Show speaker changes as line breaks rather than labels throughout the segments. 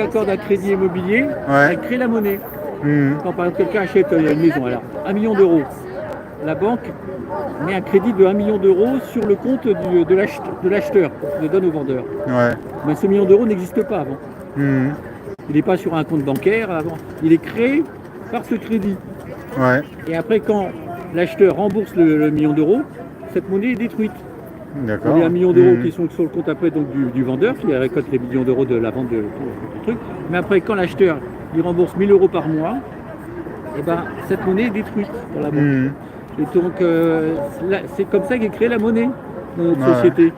accorde un crédit immobilier,
Ouais.
elle crée la monnaie.
Mhm.
Quand par exemple quelqu'un achète une maison, alors 1 million d'euros, la banque met un crédit de 1 million d'euros sur le compte de l'acheteur, le donne au vendeur.
Ouais.
Mais ce million d'euros n'existe pas avant.
Mhm.
Il n'est pas sur un compte bancaire avant. Il est créé par ce crédit.
Ouais.
Et après, quand l'acheteur rembourse le million d'euros, cette monnaie est détruite.
D'accord.
Il y a 1 million d'euros
Mhm.
qui sont sur le compte après donc, du vendeur qui récolte les millions d'euros de la vente du truc. Mais après, quand l'acheteur il rembourse 1 000 euros par mois, et ben, cette monnaie est détruite dans la banque.
Mhm.
Et donc, c'est comme ça qu'est créée la monnaie dans notre
Ouais.
société,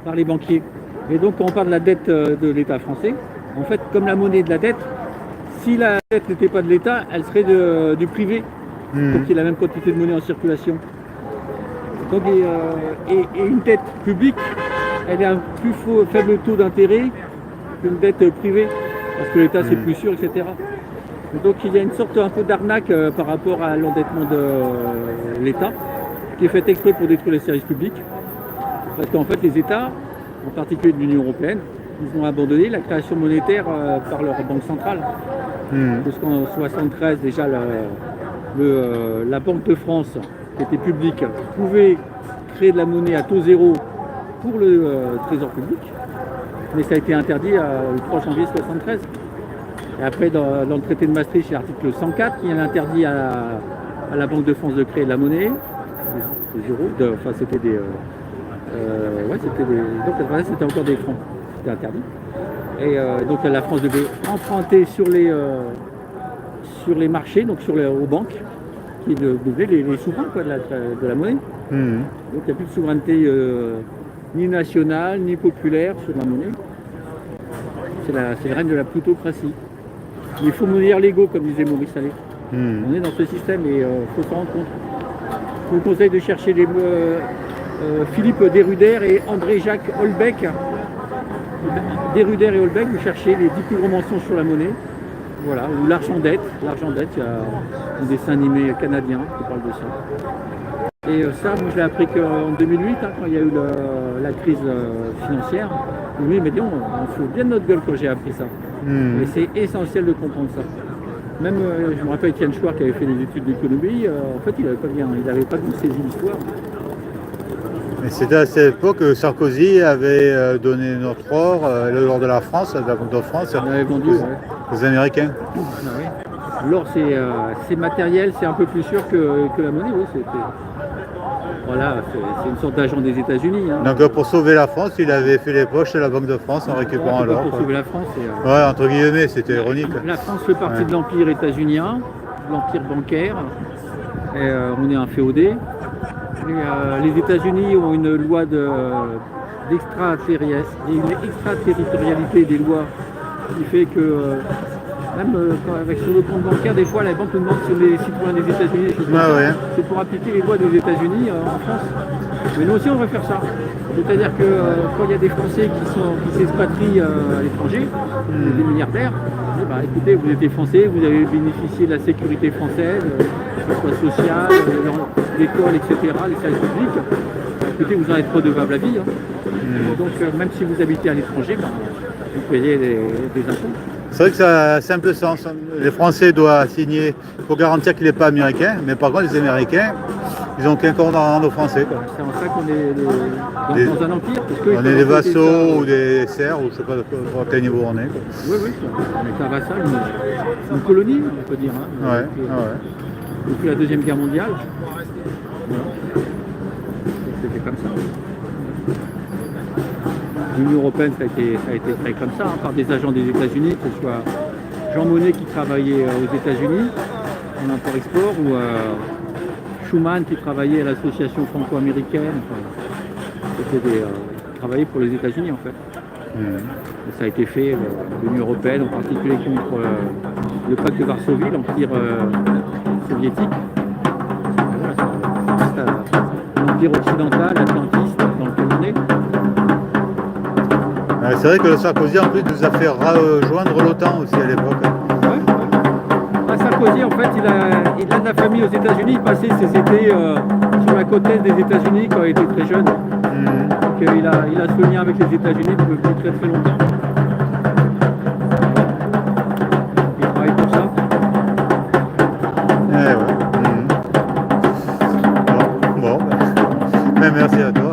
par les banquiers. Et donc, quand on parle de la dette de l'État français, en fait, comme la monnaie est de la dette, si la dette n'était pas de l'État, elle serait du privé,
Mhm.
donc il y a la même quantité de monnaie en circulation. Donc, et une dette publique, elle a un plus faible taux d'intérêt qu'une dette privée, parce que l'État c'est plus sûr, etc. Donc il y a une sorte un peu d'arnaque par rapport à l'endettement de l'État, qui est fait exprès pour détruire les services publics. Parce qu'en fait les États, en particulier de l'Union européenne, ils ont abandonné la création monétaire par leur banque centrale.
Mhm.
Parce qu'en 1973, déjà la Banque de France, qui était publique, pouvait créer de la monnaie à taux zéro pour le trésor public, mais ça a été interdit le 3 janvier 1973. Et après, dans le traité de Maastricht, il y a l'article 104 qui a interdit à la Banque de France de créer de la monnaie, des euros, enfin c'était des... donc c'était encore des francs, c'était interdit. Et donc la France devait emprunter sur les marchés, donc aux banques, qui devenaient les souverains quoi, de la monnaie.
Mhm.
Donc il n'y a plus de souveraineté ni nationale, ni populaire sur la monnaie. C'est le règne de la plutocratie. Mais il faut mourir l'ego, comme disait Maurice Allais.
Mhm.
On est dans ce système et il faut s'en rendre compte. Je vous conseille de chercher Philippe Deruder et André-Jacques Holbeck. Deruder et Holbeck, vous cherchez les 10 plus gros mensonges sur la monnaie. Voilà, ou l'argent dette. L'argent dette, il y a un dessin animé canadien qui parle de ça. Et ça, moi je l'ai appris qu'en 2008, quand il y a eu la crise financière, il m'a dit on fout bien de notre gueule quand j'ai appris ça.
Mhm.
Et c'est essentiel de comprendre ça. Même, je me rappelle Étienne Chouard qui avait fait des études d'économie, en fait il n'avait pas bien saisi l'histoire.
Et c'était à cette époque que Sarkozy avait donné notre or, l'or de la France, de la Banque de France,
On avait vendu,
aux Américains.
Ah oui. L'or c'est matériel, c'est un peu plus sûr que la monnaie, oui. Voilà, c'est une sorte d'agent des États-Unis. Hein.
Donc pour sauver la France, il avait fait les poches de la Banque de France en récupérant l'or.
Pour sauver la France.
Ouais, entre guillemets, c'était ironique.
La France fait partie de l'empire états-unien, l'empire bancaire, et on est un féodé. Les États-Unis ont une loi d'extraterritorialité des lois qui fait que même sur le compte bancaire, des fois la banque nous demande si on est citoyen des États-Unis. C'est pour appliquer les lois des États-Unis en France. Mais nous aussi on va faire ça. C'est-à-dire que quand il y a des Français qui s'expatrient à l'étranger, des milliardaires, écoutez, vous étiez français, vous avez bénéficié de la sécurité française, que ce soit sociale, l'école, etc., les services publics. Écoutez, vous en êtes redevable à vie. Hein. Donc même si vous habitez à l'étranger, vous payez des impôts.
C'est vrai que ça a un simple sens. Les Français doivent signer pour garantir qu'il n'est pas américain, mais par contre les Américains, ils n'ont qu'un compte en aux Français.
C'est en ça qu'on est dans un empire.
On est des vassaux ou des serfs, ou je ne sais pas à quel niveau on est. Quoi.
Oui, on est un vassal, une colonie, on peut dire. Hein, depuis la Deuxième Guerre mondiale. Voilà. C'était comme ça. L'Union européenne, ça a été créé comme ça, par des agents des États-Unis, que ce soit Jean Monnet qui travaillait aux États-Unis en import-export, ou Schuman qui travaillait à l'association franco-américaine. C'était travailler pour les États-Unis en fait. Et ça a été fait, l'Union européenne, en particulier contre le pacte de Varsovie, l'empire soviétique. C'est l'empire occidental, atlantiste, dans lequel on est.
C'est vrai que le Sarkozy en plus nous a fait rejoindre l'OTAN aussi à l'époque.
Sarkozy en fait il a de la famille aux États-Unis, il passait ses étés sur la côte est des États-Unis quand il était très jeune. Donc il a ce lien avec les États-Unis depuis très très longtemps.
Merci à toi.